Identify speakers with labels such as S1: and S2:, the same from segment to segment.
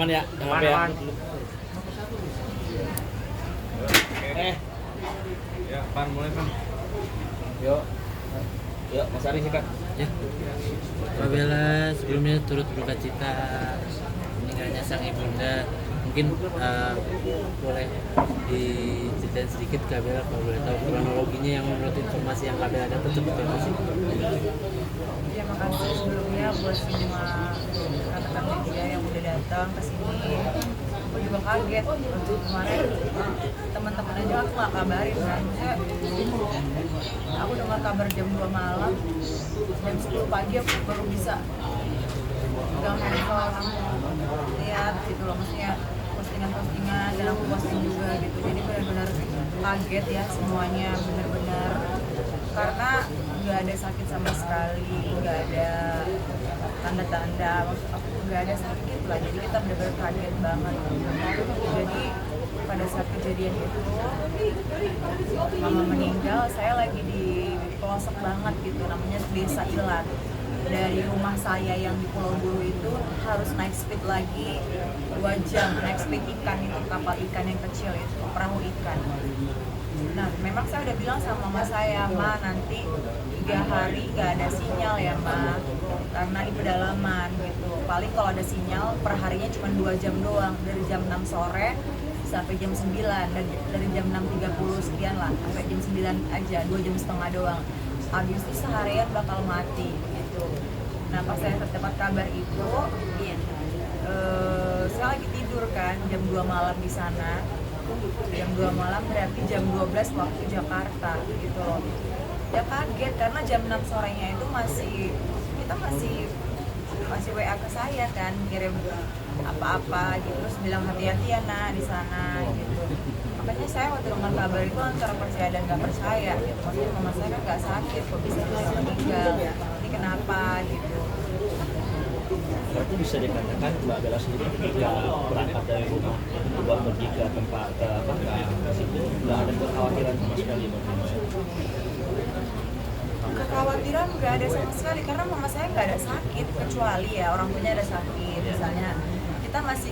S1: Aman ya, jangan apa ya.
S2: Ya, Pan, mulai Pan.
S1: Yuk. Yuk, Mas Ari sikat.
S3: Ya, Kak Bella sebelumnya turut berduka cita meninggalnya sang ibunda. Mungkin boleh diceritain sedikit Kak Bella kalau boleh tahu kronologinya yang menurut informasi yang Kak Bella dapat seperti apa sih?
S4: Ya, makasih sebelumnya buat semua rekan-rekan media yang udah datang ke sini. Aku juga kaget kemarin teman-teman aja aku nggak kabarin kan. Aku dengar kabar jam 2 malam, jam 10 pagi aku baru bisa pegang handphone, lihat gitu loh, maksudnya postingan-postingan dan aku posting juga gitu. Jadi benar-benar kaget ya semuanya, benar-benar karena nggak ada sakit sama sekali, nggak ada tanda-tanda, aku nggak ada sakit lah. Jadi kita benar-benar kaget banget. Jadi pada saat kejadian itu mama meninggal, saya lagi di pelosok banget gitu, namanya Desa Ilan. Dari rumah saya yang di Pulau Bulu itu harus naik speed lagi 2 jam, naik speed ikan itu, kapal ikan yang kecil itu, perahu ikan. Nah, memang saya udah bilang sama mama saya, Ma, nanti 3 hari gak ada sinyal ya, Ma, karena di pedalaman gitu. Paling kalau ada sinyal per harinya cuma 2 jam doang, dari jam 6 sore sampai jam 9, dan dari jam 6.30 sekian lah sampai jam 9 aja, 2,5 jam doang. Habis itu seharian bakal mati gitu. Nah, pas saya dapat kabar itu, saya lagi tidur kan jam 2 malam di sana. Jam 2 malam berarti jam 12 waktu Jakarta gitu loh. Ya kaget karena jam 6 sorenya itu kita masih WA ke saya kan, kirim apa-apa gitu, terus bilang hati-hati ya nak di sana gitu. Makanya saya waktu dengar kabar itu antara percaya dan nggak percaya gitu. Maksudnya mama saya kan nggak sakit, kok bisa meninggal, ini kenapa gitu.
S1: Berarti bisa dikatakan Mbak Bella sendiri ketika berangkat dari rumah buat pergi ke tempat ke situ nggak ada kekhawatiran sama sekali
S4: Kekhawatiran nggak ada sama sekali karena mama saya nggak ada sakit, kecuali ya orang tuanya ada sakit. Misalnya kita masih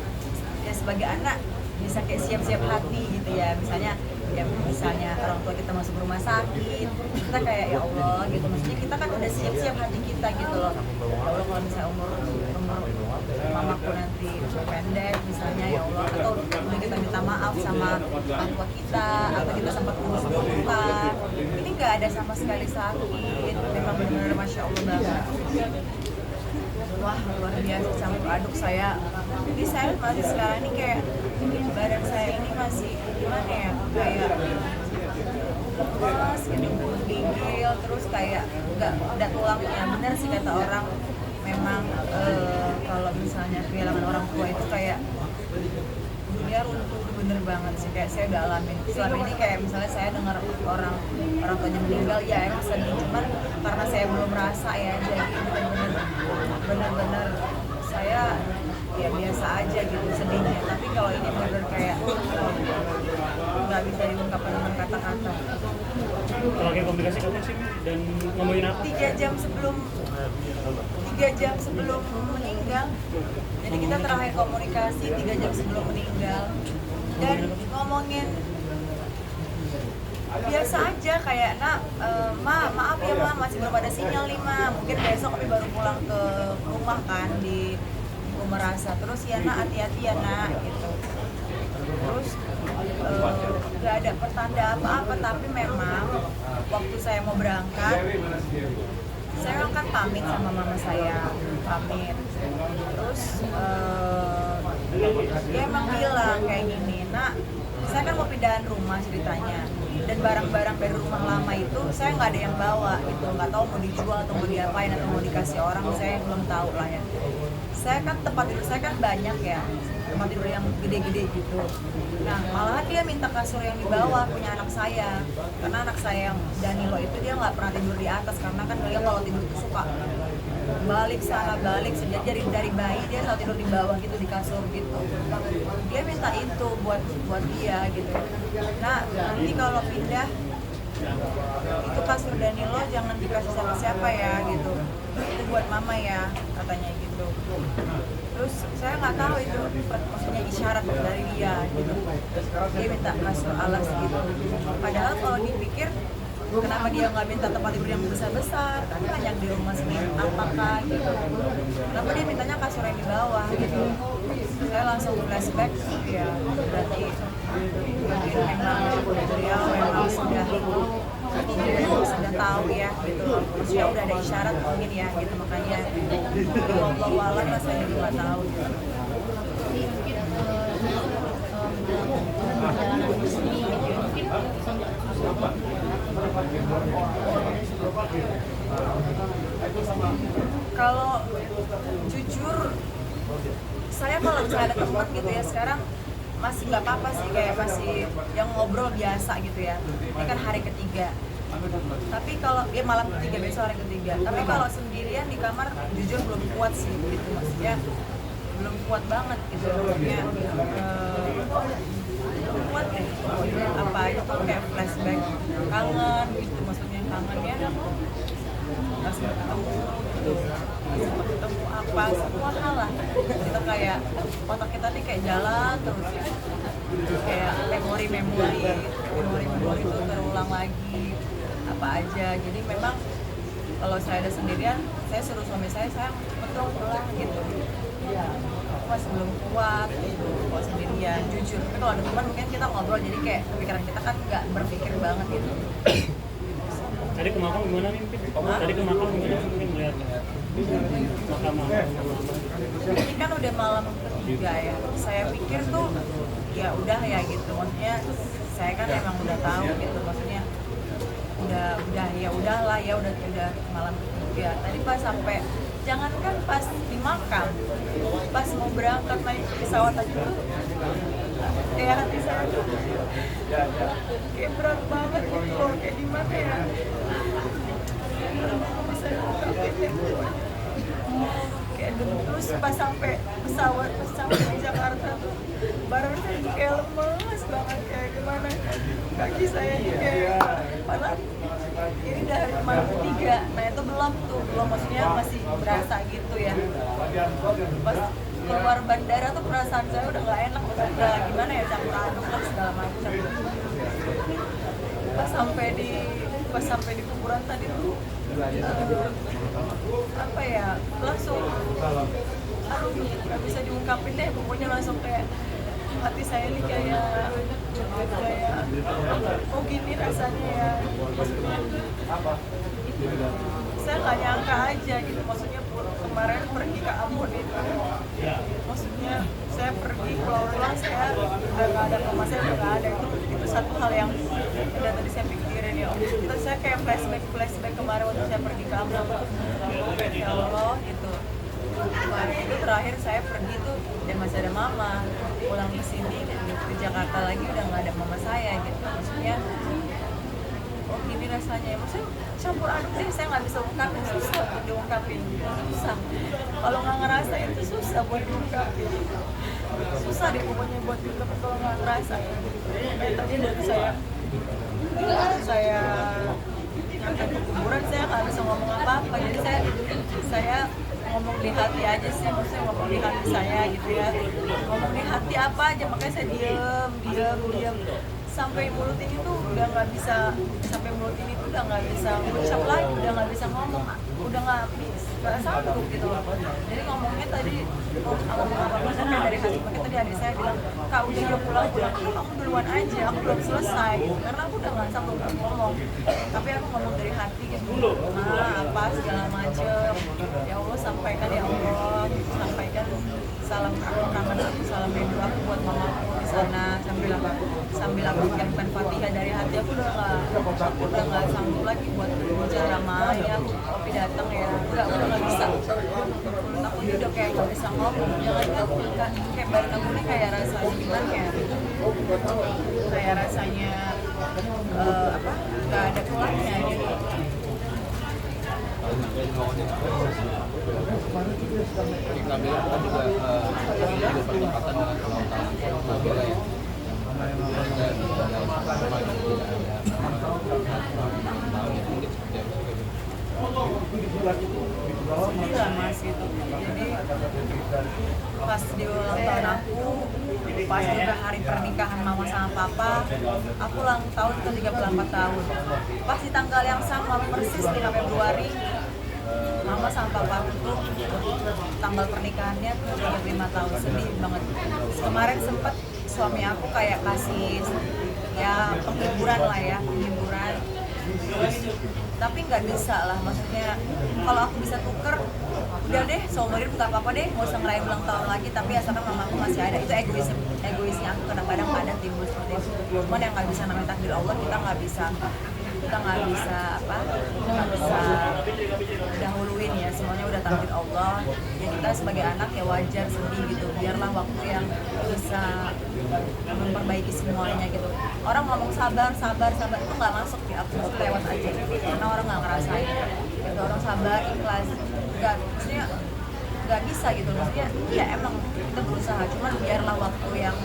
S4: ya sebagai anak bisa kayak siap-siap hati gitu ya, misalnya orang tua kita masuk rumah sakit, kita kayak ya Allah gitu, maksudnya kita kan udah siap-siap hati kita gitu loh. Ya Allah, kalau misalnya umur mamaku nanti pendek misalnya, ya Allah, atau udah kita minta maaf sama orang tua kita, atau kita sempat urus luka, ini nggak ada sama sekali sakit. Memang benar-benar Masya Allah banget. Wah, luar biasa, campur aduk saya. Jadi saya masih sekarang ini kayak badan saya ini masih gimana ya, kayak lemas, gigil, terus kayak nggak ada tulangnya. Benar sih kata orang, memang kalau misalnya kehilangan orang tua itu kayak dunia runtuh, bener banget sih, kayak saya udah alamin. Selama ini kayak misalnya saya dengar orang tuanya meninggal, ya emang sedih, cuman karena saya belum merasa ya, jadi bener-bener saya ya biasa aja gitu sedihnya. Tapi kalau ini bener kayak nggak bisa diungkapkan dengan kata-kata.
S5: Terakhir komunikasi kapan sih dan ngomongin apa?
S4: 3 jam sebelum meninggal. Jadi kita terakhir komunikasi 3 jam sebelum meninggal dan ngomongin biasa aja kayak, nak, maaf ya ma, masih belum ada sinyal nih ma, mungkin besok kami baru pulang ke rumah kan di Merasa. Terus ya nak, hati-hati ya nak gitu. Terus gak ada pertanda apa-apa, tapi memang waktu saya mau berangkat saya kan pamit sama mama saya, pamit. Terus dia emang bilang kayak gini, nak, saya kan mau pindahan rumah ceritanya, dan barang-barang dari rumah lama itu saya nggak ada yang bawa gitu, nggak tahu mau dijual atau mau diapain atau mau dikasih orang, saya belum tahu lah ya. Saya kan tempat tidur saya kan banyak ya, tempat tidur yang gede-gede gitu. Nah, malahan dia minta kasur yang di bawah punya anak saya, karena anak saya yang Danilo itu dia nggak pernah tidur di atas, karena kan dia kalau tidur itu suka balik sana balik, sejak dari bayi dia selalu tidur di bawah gitu, di kasur gitu. Dia minta itu buat dia gitu. Nah, nanti kalau pindah itu kasur Danilo jangan dikasih siapa-siapa ya gitu. itu buat mama ya, katanya gitu. Terus saya nggak tahu itu maksudnya isyarat dari dia gitu. Dia minta kasur alas gitu. Padahal kalau dipikir, kenapa dia nggak minta tempat tidur yang besar-besar? Kan banyak di rumah sendiri, apakah gitu? Kenapa dia mintanya kasur yang di bawah gitu? Saya langsung flashback, ya berarti memang beliau memang sudah tahu ya gitu. Maksudnya udah ada isyarat mungkin ya gitu, makanya wallahu a'lam rasanya juga tahu gitu. Kalau jujur, saya kalau misalnya ada teman gitu ya sekarang masih nggak apa-apa sih, kayak masih yang ngobrol biasa gitu ya. Ini kan hari ketiga. Tapi kalau ya malam ketiga, besok hari ketiga. Tapi kalau sendirian di kamar jujur belum kuat sih gitu, maksudnya belum kuat banget gitu. Maksudnya belum kuat ya. Apa aja tuh kayak flashback, kangen gitu, maksudnya kangen ya. Masih ketemu gitu, masih ketemu apa, semua hal lah. Kita kayak otak kita nih kayak jalan terus, kayak memori itu terulang lagi apa aja. Jadi memang kalau saya ada sendirian, saya suruh suami saya betul pulang gitu. Aku masih belum kuat gitu kalau sendirian, jujur. Tapi kalau ada teman mungkin kita ngobrol, jadi kayak pikiran kita kan nggak berpikir banget gitu.
S5: Tadi ke makam gimana nih? Tadi ke makam gimana mungkin melihat makam
S4: Ini kan udah malam ketiga ya. Saya pikir tuh ya udah ya gitu. Maksudnya saya kan emang udah tahu gitu. Maksudnya udah ya udahlah ya udah malam ketiga. Tadi pas sampai, jangankan pas di makam, pas mau berangkat naik pesawat aja tuh kayak hati saya tuh kayak berat banget gitu, kayak gimana ya, bisa diungkapin kayak terus pas sampai pesawat di Jakarta tuh badan saya kayak lemes banget, kayak gimana kaki saya kayak malah ini dari malam ketiga. Nah itu belum maksudnya masih berasa gitu ya. Pas keluar bandara tuh perasaan saya udah nggak enak, udah gimana ya, campur aduk lah segala macam. Pas sampai di kuburan tadi tuh apa ya, langsung aduh nggak bisa diungkapin deh, pokoknya langsung kayak hati saya ini kayak oh gini rasanya ya, maksudnya saya nggak nyangka aja gitu. Maksudnya kemarin pergi ke Ambon itu, maksudnya saya pergi pulang saya udah nggak ada, mama saya udah nggak ada. Itu satu hal yang udah tadi saya pikirin ya. Terus saya kayak flashback kemarin waktu saya pergi ke Ambon, ya Allah gitu. Wah, itu terakhir saya pergi tuh dan masih ada mama. Pulang ke sini di Jakarta lagi udah nggak ada mama saya gitu. Maksudnya oh gini rasanya ya, maksudnya campur aduk deh, saya nggak bisa ungkapin, susah untuk diungkapin, susah. Kalau nggak ngerasain itu susah buat diungkapin, susah deh pokoknya buat diungkapin kalau nggak ngerasain. Kayak tadi dari saya nyampe ke kuburan, saya nggak bisa ngomong apa-apa, jadi saya ngomong di hati aja sih, maksudnya ngomong di hati saya gitu ya, ngomong di hati apa aja, makanya saya diam sampai mulut ini tuh udah nggak bisa, udah nggak bisa ngucap lagi, udah nggak bisa ngomong, udah nggak sanggup gitu loh. Jadi ngomongnya tadi ngomong apa sampai dari hati. Makanya tadi adik saya bilang, kak udah yuk pulang, kamu duluan aja, aku belum selesai gitu. Karena aku udah nggak sanggup ngomong, tapi aku ngomong dari hati gitu, apa segala macem. Ya Allah, sampaikan ya Allah, sampaikan salam kangen aku, salam rindu aku buat mamaku di sana, sambil aku ucapkan Fatihah dari hati. Aku udah nggak sanggup lagi buat bicara sama ya, tapi datang ya udah nggak bisa. Mulut aku ini udah kayak nggak bisa ngomong, jangan kayak badan aku ini kayak rasanya gimana ya, kayak rasanya nggak ada kelaknya gitu.
S2: Nabila kan juga berdekatan dengan kelautan Nabila ya.
S4: pas juga hari pernikahan mama sama papa, aku ulang tahun ke 34 tahun. Pas di tanggal yang sama persis 5 Februari, mama sama papa aku tuh tanggal pernikahannya tuh 35 tahun, sedih banget. Kemarin sempet suami aku kayak kasih ya penghiburan lah ya, penghiburan. Tapi nggak bisa lah, maksudnya kalau aku bisa tuker, udah deh seumur hidup nggak apa-apa deh, nggak usah ngerayain ulang tahun lagi, tapi asalkan mamaku masih ada. Itu egoisnya aku, kadang-kadang ada timbul seperti itu. Cuman yang nggak bisa namanya takdir Allah, kita nggak bisa dahuluin ya, semuanya udah takdir Allah. Ya kita sebagai anak ya wajar sedih gitu, biarlah waktu yang bisa memperbaiki semuanya gitu. Orang ngomong sabar itu nggak masuk di aku, itu lewat aja karena orang nggak ngerasain gitu. Orang sabar, ikhlas, maksudnya nggak bisa gitu, maksudnya ya emang kita berusaha, cuman biarlah waktu yang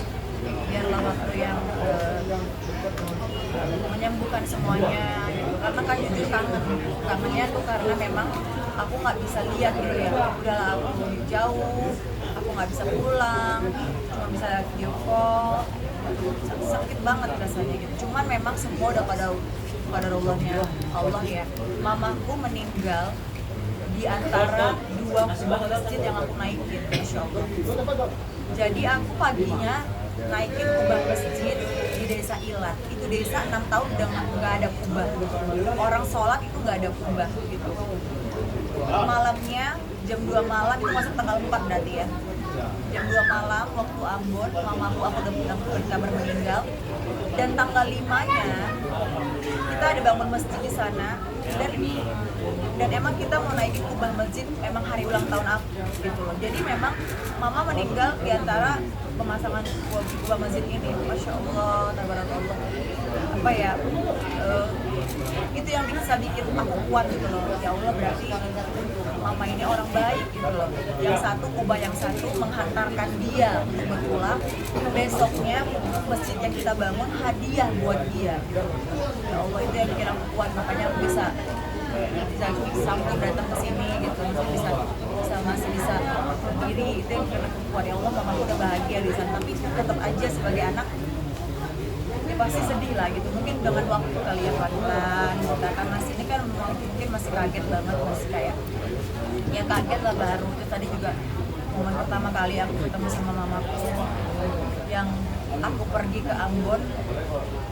S4: menyembuhkan semuanya gitu. Karena kan jujur kangennya tuh karena memang aku nggak bisa lihat gitu ya, udahlah aku jauh, aku nggak bisa pulang, cuma bisa video call, sakit banget rasanya gitu. Cuman memang semua udah pada Allah ya. Mamaku meninggal di antara 2 kubah masjid yang aku naikin, Masya Allah. Jadi aku paginya naikin kubah masjid di desa Ilat. Itu desa 6 tahun udah nggak ada kubah. Orang sholat itu nggak ada kubah gitu. Malamnya jam 2 malam, itu masuk tanggal 4 berarti ya. Jam 2 malam waktu Ambon, mamaku aku udah kabar meninggal. Dan tanggal 5-nya kita ada bangun masjid di sana, dan emang kita mau naikin kubah masjid emang hari ulang tahun aku gitu loh. Jadi memang mama meninggal di antara pemasangan kubah masjid ini. Masya Allah, tabarakallah. Apa ya, itu yang bisa bikin aku kuat gitu loh. Ya Allah, berarti mama ini orang baik gitu loh. Yang satu, kubah yang satu menghantarkan dia untuk berpulang. Besoknya masjid yang kita bangun hadiah buat dia gitu. Ya Allah, itu yang bikin aku kuat, makanya aku bisa sanggup datang ke sini gitu, masih bisa berdiri. Itu yang bikin aku kuat. Ya Allah, mamaku udah bahagia di sana, tapi tetap aja sebagai anak ya pasti sedih lah gitu. Mungkin dengan waktu kali ya pelan-pelan kita kan masih ini kan mungkin masih kaget banget, masih kayak ya kaget lah baru. Terus tadi juga momen pertama kali aku ketemu sama mamaku yang aku pergi ke Ambon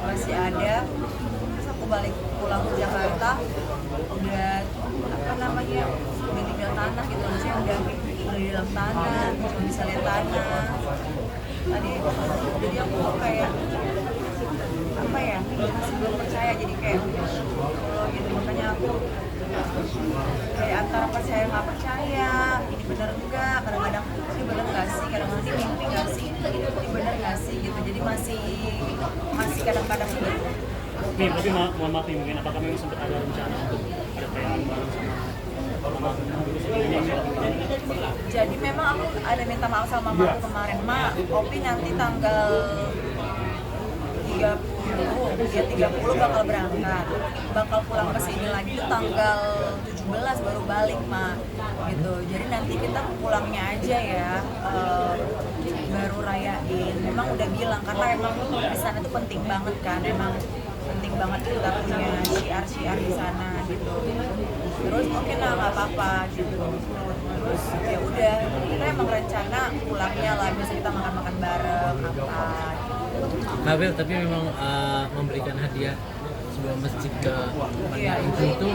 S4: masih ada, terus aku balik pulang ke Jakarta udah udah tinggal tanah gitu, maksudnya udah di dalam tanah, cuma bisa lihat tanah tadi. Jadi aku kayak apa ya, masih belum percaya, jadi kayak gitu. Makanya aku kayak antara percaya nggak percaya, ini bener enggak, kadang-kadang ini bener nggak sih, kadang-kadang ini mimpi nggak sih, ini bener nggak sih gitu. Jadi masih kadang-kadang gitu.
S5: Nih, tapi mohon maaf nih, mungkin apakah memang sempat ada rencana untuk ada perayaan bareng sama
S4: Jadi memang aku ada minta maaf sama mamaku kemarin, Ma, Opi nanti tanggal 30 bakal berangkat, bakal pulang ke sini lagi tuh tanggal 17 baru balik, Ma, gitu. Jadi nanti kita pulangnya aja ya, baru rayain. Memang udah bilang karena emang di sana tuh penting banget kan, emang penting banget kita punya syiar di sana gitu. Terus oke lah, nggak apa-apa gitu. Terus ya udah, kita emang rencana pulangnya lah, biasa kita makan-makan bareng apa.
S3: Kabel, tapi memang memberikan hadiah sebuah masjid ke
S4: Iya,
S3: itu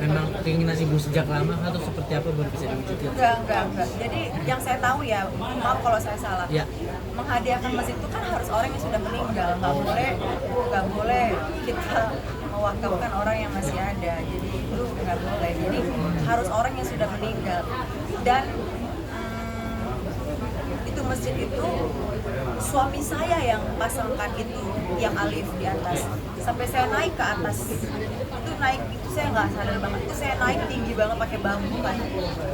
S3: memang keinginan ibu sejak lama atau seperti apa baru bisa diwujudkan?
S4: Enggak. Jadi yang saya tahu ya, maaf kalau saya salah.
S3: Ya.
S4: Menghadiahkan masjid itu kan harus orang yang sudah meninggal, nggak boleh kita mewakafkan orang yang masih ada. Jadi itu nggak boleh. Jadi harus orang yang sudah meninggal. Dan itu masjid itu suami saya yang pasangkan itu, yang alif di atas. Sampai saya naik ke atas, itu saya nggak sadar banget, itu saya naik tinggi banget pakai bambu kan,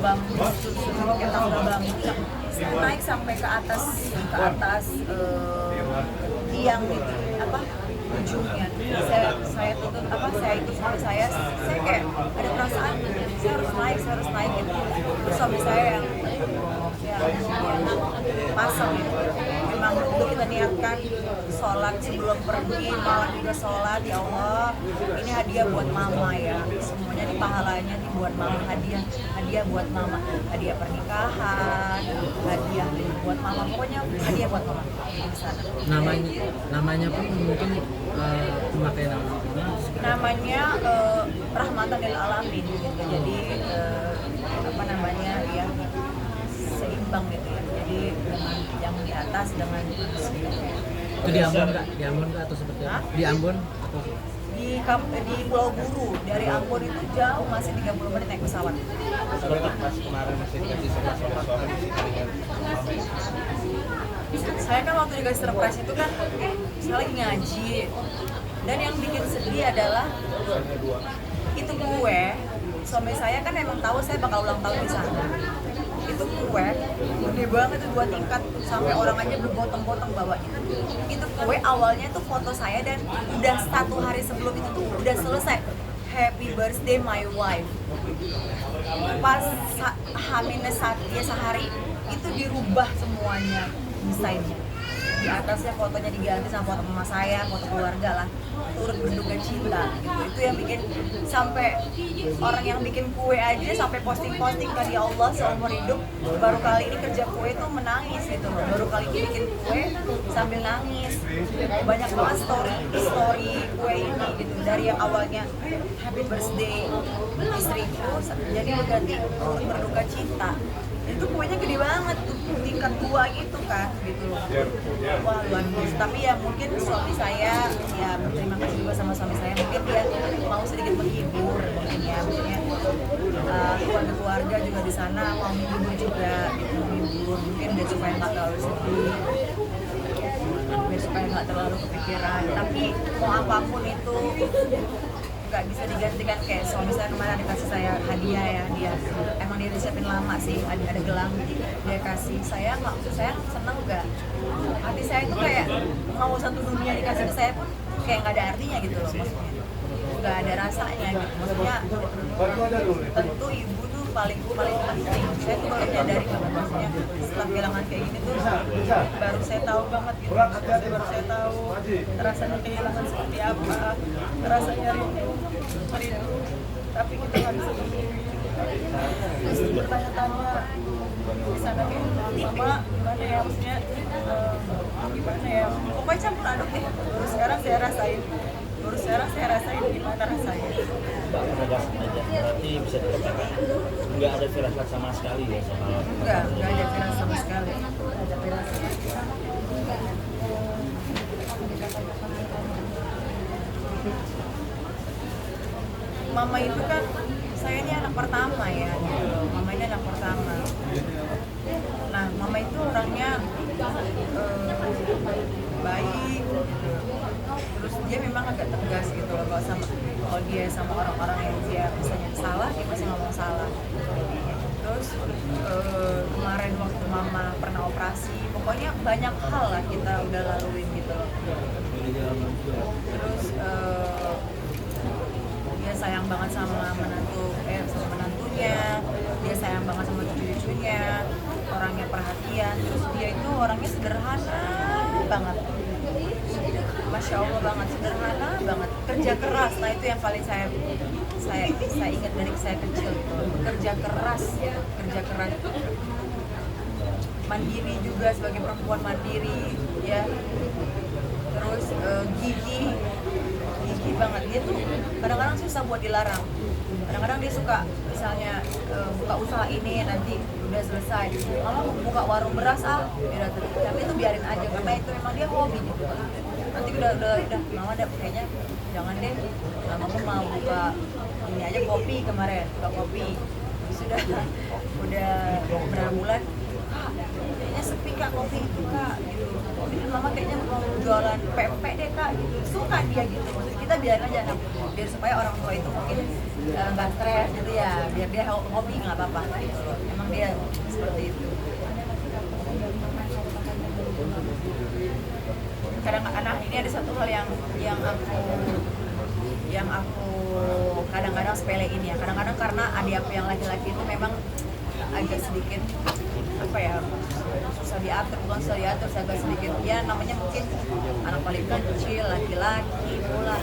S4: bambu kayak tangga bambu. Saya naik sampai ke atas tiang gitu, ujungnya. Saya tutup saya ikut suami saya kayak ada perasaan saya harus naik gitu. Terus suami saya yang pasang gitu. Memang begitu kita niatkan sholat sebelum pergi, malam juga sholat. Ya Allah, ini hadiah buat mama ya, semuanya nih pahalanya nih buat mama, hadiah buat mama, hadiah pernikahan, hadiah buat mama, pokoknya hadiah buat mama di sana.
S3: Namanya pun mungkin memakai
S4: Namanya Rahmatan lil Alamin gitu. Jadi apa namanya ya, seimbang gitu ya. Jadi dengan yang di atas dengan manusia.
S3: Itu di Ambon nggak? Di Ambon nggak atau seperti apa? Di Ambon atau
S4: Di Pulau Buru, dari Ambon itu jauh, masih 30 menit naik pesawat.
S2: Pas kemarin masih dikasih sama suami
S4: Saya kan waktu dikasih surprise itu kan saya lagi ngaji, dan yang bikin sedih adalah itu kue. Suami saya kan emang tahu saya bakal ulang tahun di sana. Itu kue gede banget tuh, 2 tingkat, sampai orang aja bergotong-gotong bawanya. Itu kue awalnya tuh foto saya, dan udah 1 hari sebelum itu tuh udah selesai, happy birthday my wife. Pas H-1 sehari itu dirubah semuanya desainnya. Di atasnya fotonya diganti sama foto mama saya, foto keluarga lah, turut berduka cita gitu. Itu yang bikin sampai orang yang bikin kue aja sampai posting-posting kan, ya Allah seumur hidup baru kali ini kerja kue itu menangis gitu, baru kali ini bikin kue sambil nangis. Banyak banget story kue ini gitu, dari yang awalnya happy birthday istriku jadi berganti turut berduka cita. Itu kuenya gede banget tuh, tingkat 2 gitu kan gitu loh. Wah luar biasa. Tapi ya mungkin suami saya ya berterima kasih juga sama suami saya, mungkin dia mau sedikit menghibur mungkin ya, maksudnya keluarga juga di sana mau menghibur juga gitu, menghibur mungkin biar supaya nggak terlalu sedih, biar supaya nggak terlalu kepikiran. Tapi mau apapun itu nggak bisa digantikan. Kayak suami saya kemarin dikasih saya hadiah ya, dia emang dia disiapin lama sih, ada gelang dia kasih saya, maksud saya seneng nggak, hati saya tuh kayak mau satu dunia dikasih ke saya pun kayak nggak ada artinya gitu loh, maksudnya nggak ada rasanya gitu. Maksudnya tentu ibu tuh paling penting. Saya tuh baru nyadari banget, maksudnya setelah kehilangan kayak gini tuh baru saya tahu banget gitu, baru saya tahu rasanya kehilangan seperti apa, rasanya rindu tapi kita nggak bisa bertanya-tanya di sana nih, mama gimana ya, maksudnya gimana ya, pokoknya campur aduk nih. Baru sekarang saya rasain gimana rasanya.
S1: Mbak menegaskan aja, berarti bisa dikatakan nggak ada firasat sama sekali ya soal
S4: Nggak ada firasat sama sekali. Nggak ada firasat. Mama itu kan, saya ini anak pertama ya, gitu loh. Mama ini anak pertama. Nah, mama itu orangnya baik, gitu. Terus dia memang agak tegas gitu loh, kalau dia sama orang-orang yang dia misalnya salah, dia pasti ngomong salah. Terus kemarin waktu mama pernah operasi, pokoknya banyak hal lah kita udah laluin gitu loh. Terus dia sayang banget sama menantunya, dia sayang banget sama cucu-cucunya, orangnya perhatian. Terus dia itu orangnya sederhana banget, Masya Allah banget, sederhana banget, kerja keras. Nah itu yang paling saya ingat dari saya kecil, kerja keras, mandiri juga, sebagai perempuan mandiri ya. Terus gigih banget. Dia tuh kadang-kadang susah buat dilarang. Kadang-kadang dia suka misalnya buka usaha ini, nanti udah selesai mama mau buka warung beras tapi itu biarin aja karena itu memang dia hobi gitu. Nanti udah mama kayaknya jangan deh, mama mau buka ini aja, kopi kemarin buka kopi, sudah udah berapa bulan kayaknya sepi kak kopi itu kak gitu. Mama kayaknya mau jualan pempek deh kak gitu, suka dia gitu. Maksudnya kita biarin aja, biar supaya orang tua itu mungkin nggak stres gitu ya, biar dia hobi nggak apa-apa gitu loh. Emang dia seperti itu. Kadang-kadang ini ada satu hal yang aku kadang-kadang sepelein ya. Kadang-kadang karena adik aku yang laki-laki itu memang agak sedikit apa ya, susah diatur, bukan susah diatur, agak sedikit ya namanya mungkin anak paling kecil, laki-laki pula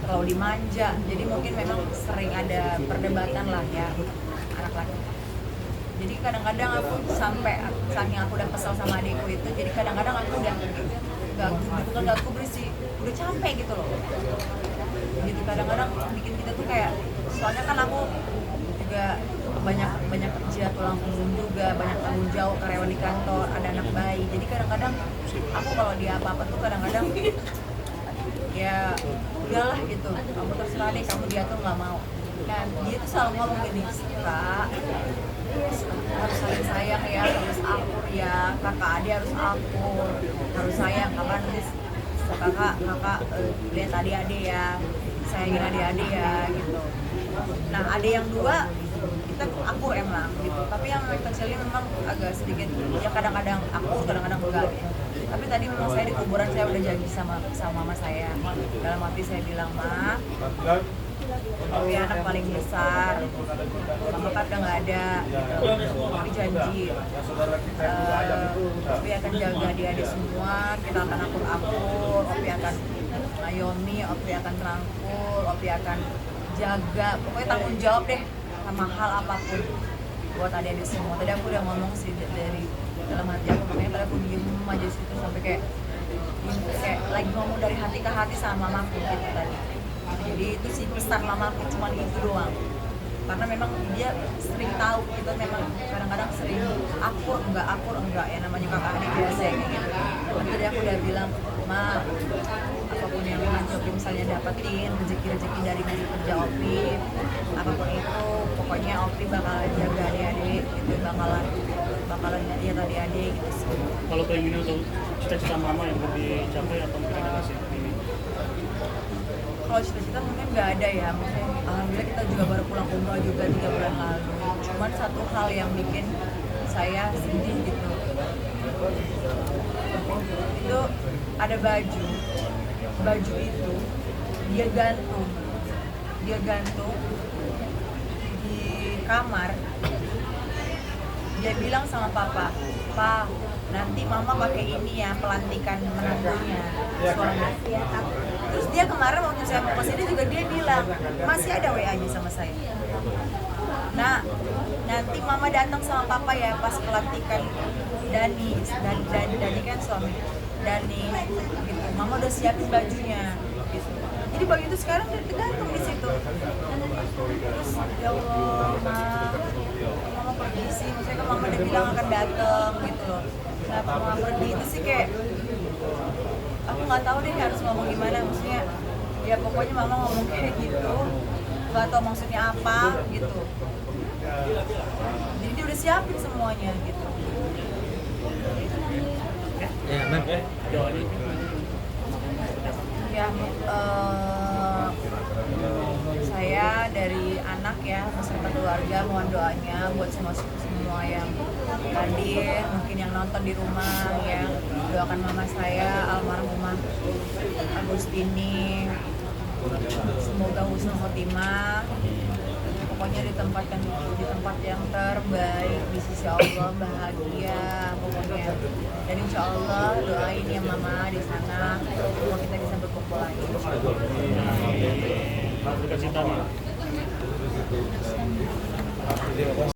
S4: terlalu dimanja, jadi mungkin memang sering ada perdebatan lah ya anak laki. Jadi kadang-kadang aku sampai saking aku udah kesel sama adikku itu, jadi kadang-kadang aku udah bukan gak aku berisi, udah capek gitu loh. Gitu kadang-kadang bikin kita tuh kayak, soalnya kan aku juga banyak kerja, tulang punggung juga, banyak tanggung jawab, karyawan di kantor, ada anak bayi. Jadi kadang-kadang aku kalau dia apa-apa tuh kadang-kadang ya udahlah gitu, kamu terserah deh, kamu diatur nggak mau. Dan dia tuh selalu ngomong gini, Kak, harus saling sayang ya, harus akur ya, kakak adik harus akur, harus sayang, kakak nanti kakak lihat adik-adik ya, sayangin adik-adik ya gitu. Nah adik yang dua kita akur emang gitu, tapi yang kecil ini memang agak sedikit ya, kadang-kadang akur, kadang-kadang enggak ya. Tapi tadi memang saya di kuburan saya udah janji sama mama saya, dalam hati saya bilang, Ma, Opi anak paling besar, mama kan udah nggak ada, Opi janji Opi akan jaga adik-adik semua, kita akan akur-akur, Opi akan ngayomi, Opi akan rangkul, Opi akan jaga, pokoknya tanggung jawab deh sama hal apapun buat adik-adik semua. Tadi aku udah ngomong sih dari dalam hati aku, makanya tadi aku diem aja situ sampai kayak lagi ngomong dari hati ke hati sama mamaku gitu tadi. Jadi itu sih pesan mamaku, cuma itu doang. Karena memang dia sering tahu kita memang kadang-kadang sering akur enggak ya, namanya kakak adik biasa ya kayak gitu. Tapi tadi aku udah bilang, Ma, apapun yang Opi misalnya dapetin, rezeki dari hasil kerja Opi, apapun itu, pokoknya Opi bakal jaga adik-adik gitu, bakalan lihat adik-adik gitu sih.
S5: Kalau keinginan atau cita-cita mama yang lebih capai atau mungkin ada nggak sih ini?
S4: Kalau cita-cita mungkin nggak ada ya, maksudnya alhamdulillah kita juga baru pulang umroh juga 3 bulan lalu. Cuman satu hal yang bikin saya sedih gitu, itu ada baju itu dia gantung di kamar. Dia bilang sama papa, Pa, nanti mama pakai ini ya, pelantikan menantunya, suami. Terus dia kemarin waktu saya mau kesini juga dia bilang, masih ada WA-nya sama saya. Nah, nanti mama datang sama papa ya pas pelantikan Dani kan suami Dani gitu. Mama udah siapin bajunya gitu. Jadi baju itu sekarang udah tergantung di situ. Terus ya Allah, mama pergi sih, maksudnya kan mama udah bilang akan datang gitu loh. Nah, mama pergi itu sih kayak aku nggak tahu deh harus ngomong gimana, maksudnya ya pokoknya mama ngomong kayak gitu, nggak tahu maksudnya apa gitu. Jadi dia udah siapin semuanya gitu.
S3: Ya, Bang.
S4: Ya, saya dari anak ya beserta keluarga mohon doanya buat semua yang hadir, mungkin yang nonton di rumah ya, doakan mama saya almarhumah Agustini, semoga husnul khotimah, pokoknya ditempatkan di tempat yang terbaik di sisi Allah, bahagia pokoknya. Dan insya Allah doain ya mama di sana, semoga kita bisa berkumpul lagi.
S5: Berkah cita, Ma.